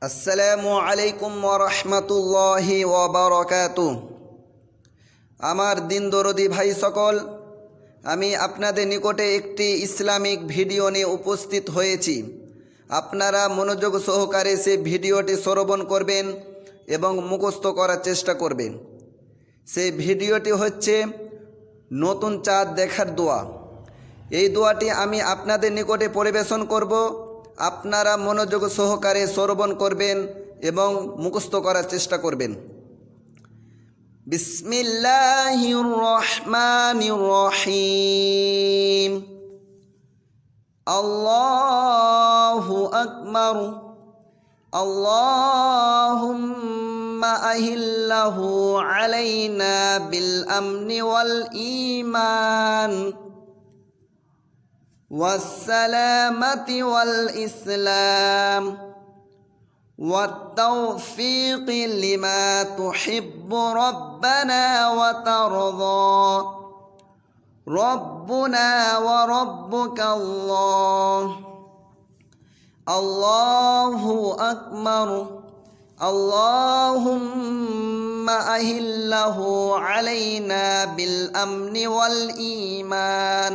আসসালামু আলাইকুম ওয়া রাহমাতুল্লাহি ওয়া বারাকাতুহু। আমার দিন দরদি ভাই সকল, আমি আপনাদের নিকটে একটি ইসলামিক ভিডিও নিয়ে উপস্থিত হয়েছি। আপনারা মনোযোগ সহকারে সেই ভিডিওটি শ্রবণ করবেন এবং মুখস্থ করার চেষ্টা করবেন। সেই ভিডিওটি হচ্ছে নতুন চাঁদ দেখার দোয়া। এই দোয়াটি আমি আপনাদের নিকটে পরিবেশন করব। আপনারা মনোযোগ সহকারে শ্রবণ করবেন এবং মুখস্থ করার চেষ্টা করবেন। বিসমিল্লাহির রহমানির রহিম। আল্লাহু আকবার। আল্লাহুম্মা আহিল্লাহু আলাইনা বিল আমনি ওয়াল ঈমান والسلامة والإسلام والتوفيق لما تحب ربنا وترضى ربنا وربك الله. الله أكبر. اللهم أهله علينا بالأمن والإيمان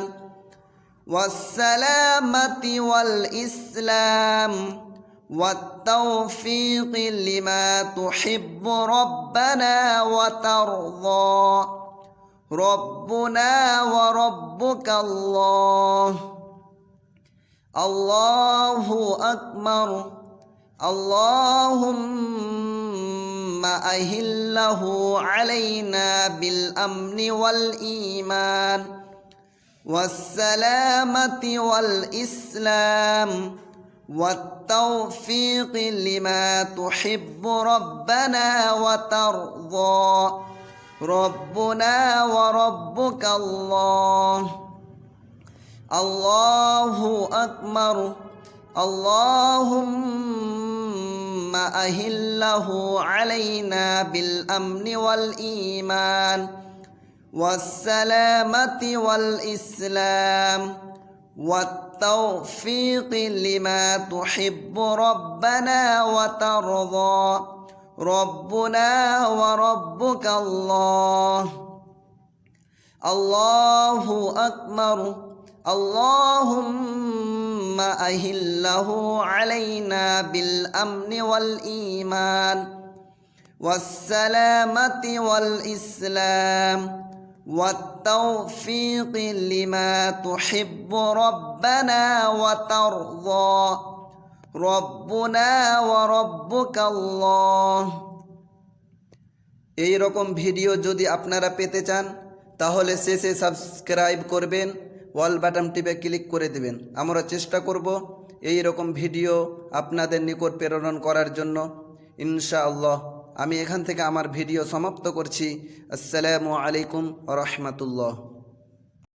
والسلامة والإسلام والتوفيق لما تحب ربنا وترضى ربنا وربك الله. الله أكبر. اللهم أهله علينا بالأمن والإيمان والسلامة والإسلام والتوفيق لما تحب ربنا وترضى ربنا وربك الله. الله أكبر. اللهم أهله علينا بالأمن والإيمان والسلامة والإسلام والتوفيق لما تحب ربنا وترضى ربنا وربك الله. الله أكبر. اللهم أهله علينا بالأمن والإيمان والسلامة والإسلام والتوفيق لما تحب ربنا وترضى ربنا وربك الله. এই রকম ভিডিও যদি আপনারা পেতে চান তাহলে শেষে সাবস্ক্রাইব করবেন, অল বাটন টিপে ক্লিক করে দেবেন। আমরা চেষ্টা করব এই রকম ভিডিও আপনাদের নিকট প্রেরণ করার জন্য ইনশাআল্লাহ। আমি এখান থেকে আমার ভিডিও সমাপ্ত করছি। আসসালামু আলাইকুম ওয়া রাহমাতুল্লাহ।